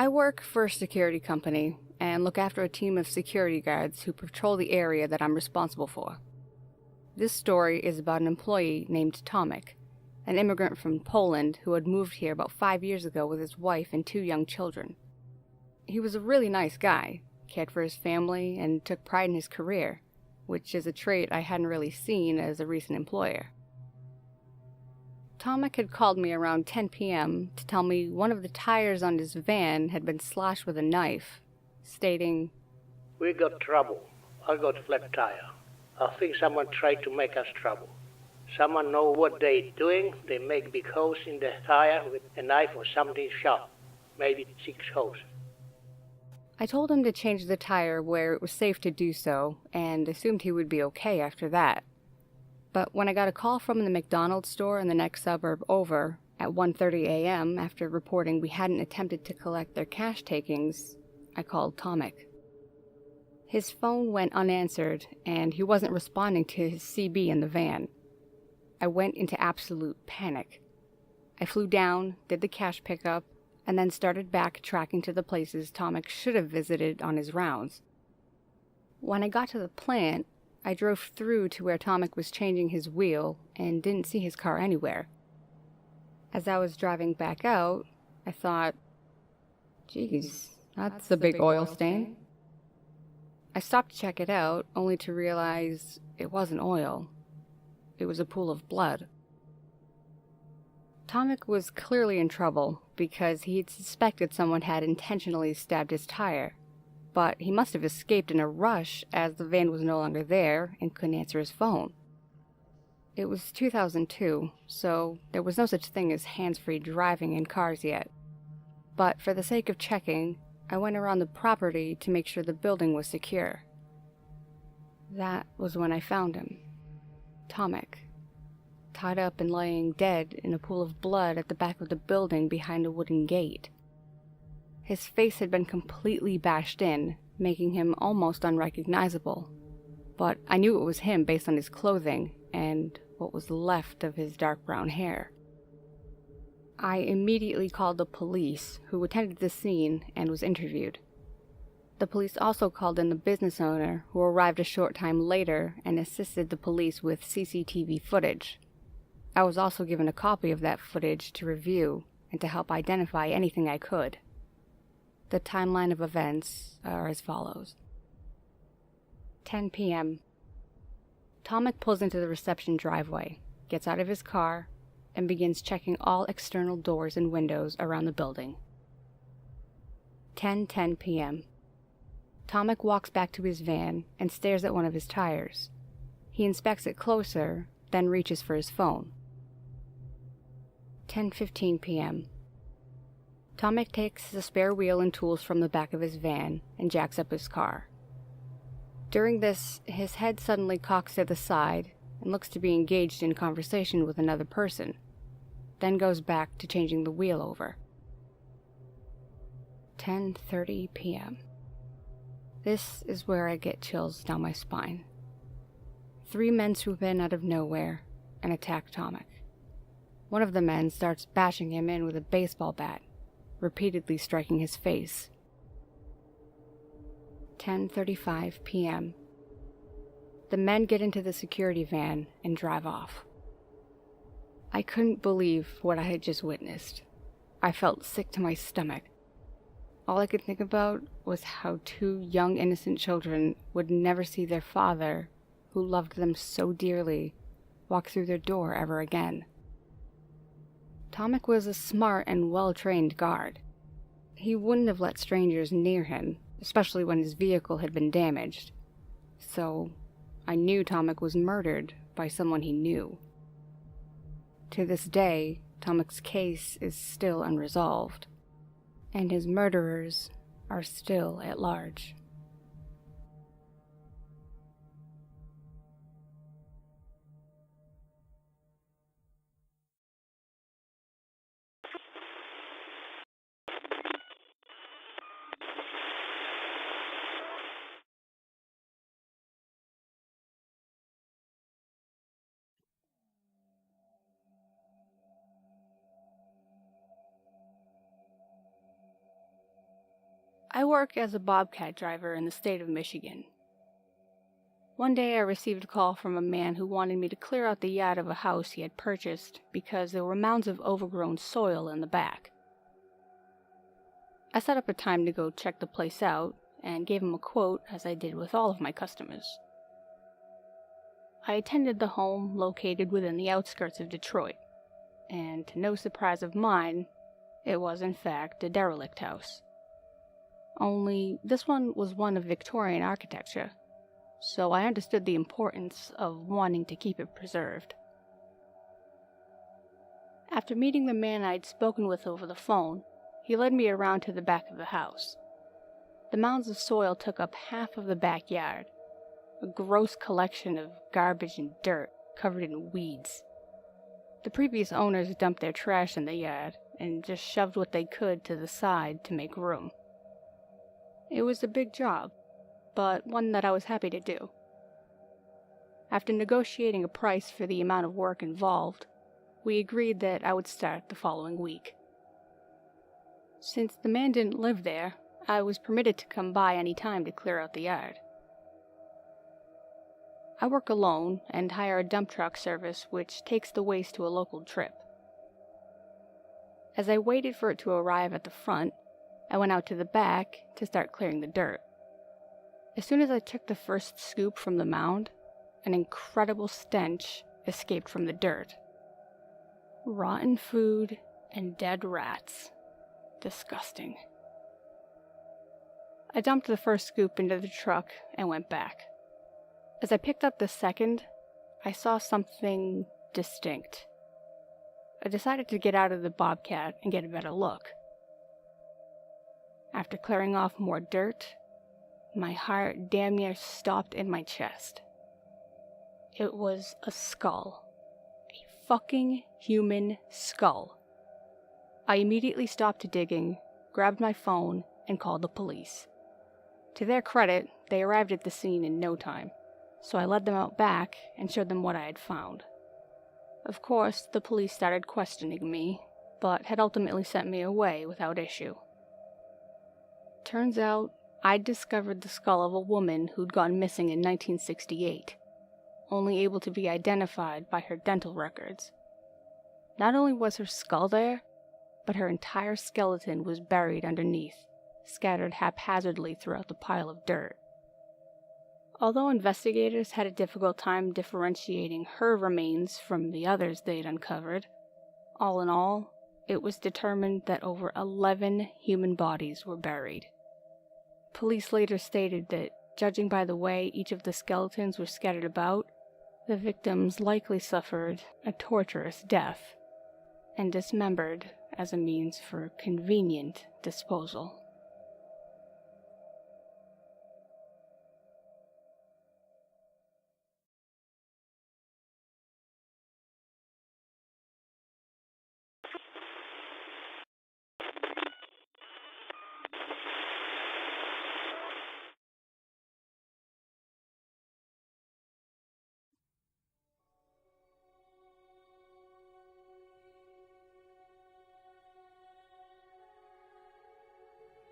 I work for a security company and look after a team of security guards who patrol the area that I'm responsible for. This story is about an employee named Tomek, an immigrant from Poland who had moved here about 5 years ago with his wife and 2 young children. He was a really nice guy, cared for his family, and took pride in his career, which is a trait I hadn't really seen as a recent employer. Tomek had called me around 10 p.m. to tell me one of the tires on his van had been slashed with a knife, stating, "We got trouble. I got flat tire. I think someone tried to make us trouble. Someone know what they doing. They make big holes in the tire with a knife or something sharp. Maybe 6 holes." I told him to change the tire where it was safe to do so, and assumed he would be okay after that. But when I got a call from the McDonald's store in the next suburb over at 1:30 a.m. after reporting we hadn't attempted to collect their cash takings, I called Tomek. His phone went unanswered, and he wasn't responding to his CB in the van. I went into absolute panic. I flew down, did the cash pickup, and then started backtracking to the places Tomek should have visited on his rounds. When I got to the plant, I drove through to where Tomek was changing his wheel and didn't see his car anywhere. As I was driving back out, I thought, geez, that's a big oil stain. I stopped to check it out, only to realize it wasn't oil. It was a pool of blood. Tomek was clearly in trouble because he had suspected someone had intentionally stabbed his tire, but he must have escaped in a rush as the van was no longer there and couldn't answer his phone. It was 2002, so there was no such thing as hands-free driving in cars yet. But for the sake of checking, I went around the property to make sure the building was secure. That was when I found him. Tomek, tied up and laying dead in a pool of blood at the back of the building behind a wooden gate. His face had been completely bashed in, making him almost unrecognizable. But I knew it was him based on his clothing and what was left of his dark brown hair. I immediately called the police, who attended the scene and was interviewed. The police also called in the business owner, who arrived a short time later and assisted the police with CCTV footage. I was also given a copy of that footage to review and to help identify anything I could. The timeline of events are as follows. 10 p.m. Tomek pulls into the reception driveway, gets out of his car, and begins checking all external doors and windows around the building. 10:10 p.m. Tomek walks back to his van and stares at one of his tires. He inspects it closer, then reaches for his phone. 10:15 p.m. Tomek takes the spare wheel and tools from the back of his van and jacks up his car. During this, his head suddenly cocks to the side and looks to be engaged in conversation with another person, then goes back to changing the wheel over. 10:30 p.m. This is where I get chills down my spine. 3 men swoop in out of nowhere and attack Tomek. One of the men starts bashing him in with a baseball bat, repeatedly striking his face. 10:35 p.m. The men get into the security van and drive off. I couldn't believe what I had just witnessed. I felt sick to my stomach. All I could think about was how 2 young innocent children would never see their father, who loved them so dearly, walk through their door ever again. Tomek was a smart and well-trained guard. He wouldn't have let strangers near him, especially when his vehicle had been damaged. So, I knew Tomek was murdered by someone he knew. To this day, Tomek's case is still unresolved, and his murderers are still at large. I work as a bobcat driver in the state of Michigan. One day I received a call from a man who wanted me to clear out the yard of a house he had purchased because there were mounds of overgrown soil in the back. I set up a time to go check the place out and gave him a quote, as I did with all of my customers. I attended the home located within the outskirts of Detroit, and to no surprise of mine, it was in fact a derelict house. Only this one was one of Victorian architecture, so I understood the importance of wanting to keep it preserved. After meeting the man I'd spoken with over the phone, he led me around to the back of the house. The mounds of soil took up half of the backyard, a gross collection of garbage and dirt covered in weeds. The previous owners dumped their trash in the yard and just shoved what they could to the side to make room. It was a big job, but one that I was happy to do. After negotiating a price for the amount of work involved, we agreed that I would start the following week. Since the man didn't live there, I was permitted to come by any time to clear out the yard. I work alone and hire a dump truck service which takes the waste to a local trip. As I waited for it to arrive at the front, I went out to the back to start clearing the dirt. As soon as I took the first scoop from the mound, an incredible stench escaped from the dirt. Rotten food and dead rats. Disgusting. I dumped the first scoop into the truck and went back. As I picked up the second, I saw something distinct. I decided to get out of the bobcat and get a better look. After clearing off more dirt, my heart damn near stopped in my chest. It was a skull. A fucking human skull. I immediately stopped digging, grabbed my phone, and called the police. To their credit, they arrived at the scene in no time, so I led them out back and showed them what I had found. Of course, the police started questioning me, but had ultimately sent me away without issue. Turns out, I'd discovered the skull of a woman who'd gone missing in 1968, only able to be identified by her dental records. Not only was her skull there, but her entire skeleton was buried underneath, scattered haphazardly throughout the pile of dirt. Although investigators had a difficult time differentiating her remains from the others they'd uncovered, all in all, it was determined that over 11 human bodies were buried. Police later stated that, judging by the way each of the skeletons were scattered about, the victims likely suffered a torturous death, and dismembered as a means for convenient disposal.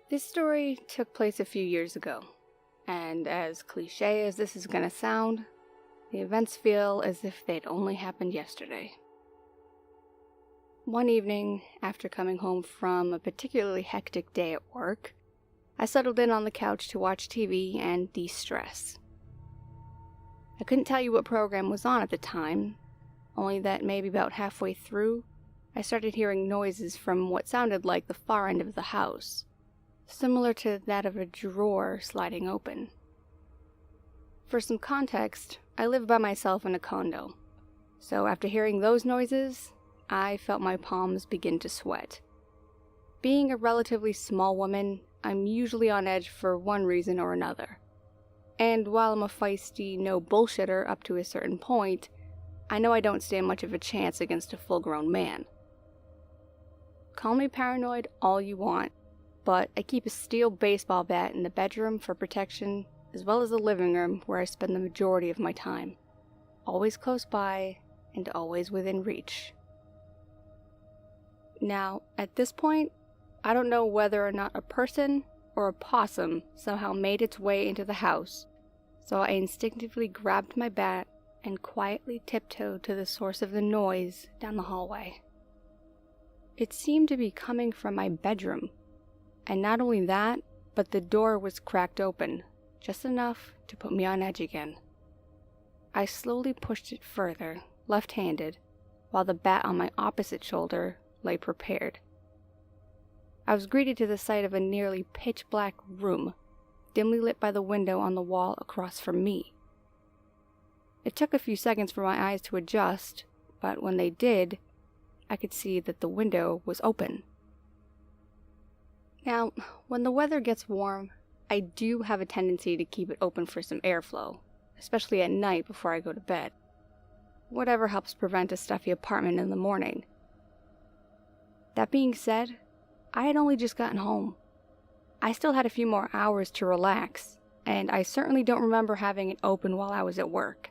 This story took place a few years ago, and as cliche as this is gonna sound, the events feel as if they'd only happened yesterday. One evening, after coming home from a particularly hectic day at work, I settled in on the couch to watch TV and de-stress. I couldn't tell you what program was on at the time, only that maybe about halfway through, I started hearing noises from what sounded like the far end of the house, similar to that of a drawer sliding open. For some context, I live by myself in a condo, so after hearing those noises, I felt my palms begin to sweat. Being a relatively small woman, I'm usually on edge for one reason or another. And while I'm a feisty no-bullshitter up to a certain point, I know I don't stand much of a chance against a full-grown man. Call me paranoid all you want, but I keep a steel baseball bat in the bedroom for protection, as well as the living room where I spend the majority of my time. Always close by, and always within reach. Now, at this point, I don't know whether or not a person or a possum somehow made its way into the house, so I instinctively grabbed my bat and quietly tiptoed to the source of the noise down the hallway. It seemed to be coming from my bedroom, and not only that, but the door was cracked open, just enough to put me on edge again. I slowly pushed it further, left-handed, while the bat on my opposite shoulder lay prepared. I was greeted to the sight of a nearly pitch-black room, dimly lit by the window on the wall across from me. It took a few seconds for my eyes to adjust, but when they did, I could see that the window was open. Now, when the weather gets warm, I do have a tendency to keep it open for some airflow, especially at night before I go to bed. Whatever helps prevent a stuffy apartment in the morning. That being said, I had only just gotten home. I still had a few more hours to relax, and I certainly don't remember having it open while I was at work.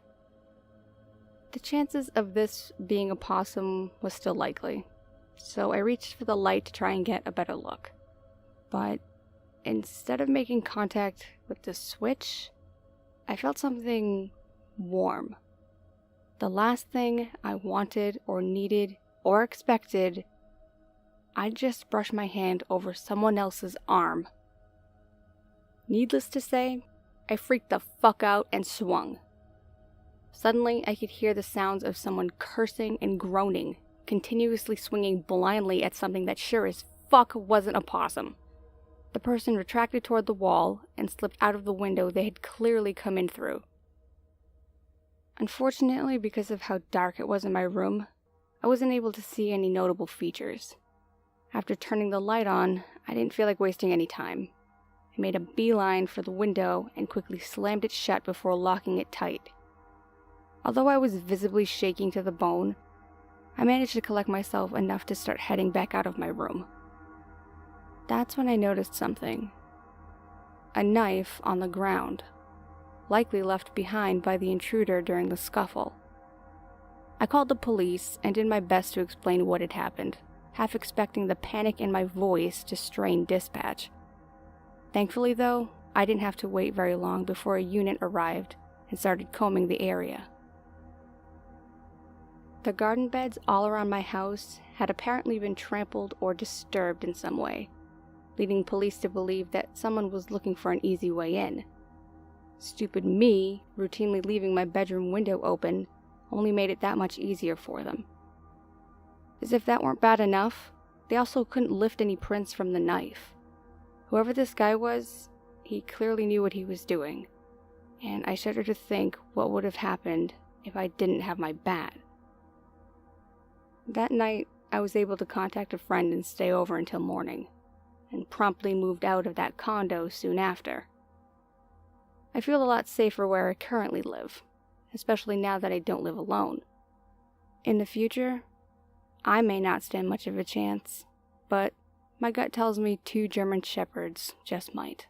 The chances of this being a possum was still likely, so I reached for the light to try and get a better look. But instead of making contact with the switch, I felt something warm. The last thing I wanted or needed or expected, I just brushed my hand over someone else's arm. Needless to say, I freaked the fuck out and swung. Suddenly, I could hear the sounds of someone cursing and groaning, continuously swinging blindly at something that sure as fuck wasn't a possum. The person retracted toward the wall and slipped out of the window they had clearly come in through. Unfortunately, because of how dark it was in my room, I wasn't able to see any notable features. After turning the light on, I didn't feel like wasting any time. I made a beeline for the window and quickly slammed it shut before locking it tight. Although I was visibly shaking to the bone, I managed to collect myself enough to start heading back out of my room. That's when I noticed something. A knife on the ground, likely left behind by the intruder during the scuffle. I called the police and did my best to explain what had happened, half expecting the panic in my voice to strain dispatch. Thankfully, though, I didn't have to wait very long before a unit arrived and started combing the area. The garden beds all around my house had apparently been trampled or disturbed in some way, leading police to believe that someone was looking for an easy way in. Stupid me, routinely leaving my bedroom window open, only made it that much easier for them. As if that weren't bad enough, they also couldn't lift any prints from the knife. Whoever this guy was, he clearly knew what he was doing, and I shudder to think what would have happened if I didn't have my bat. That night, I was able to contact a friend and stay over until morning, and promptly moved out of that condo soon after. I feel a lot safer where I currently live, especially now that I don't live alone. In the future, I may not stand much of a chance, but my gut tells me 2 German shepherds just might.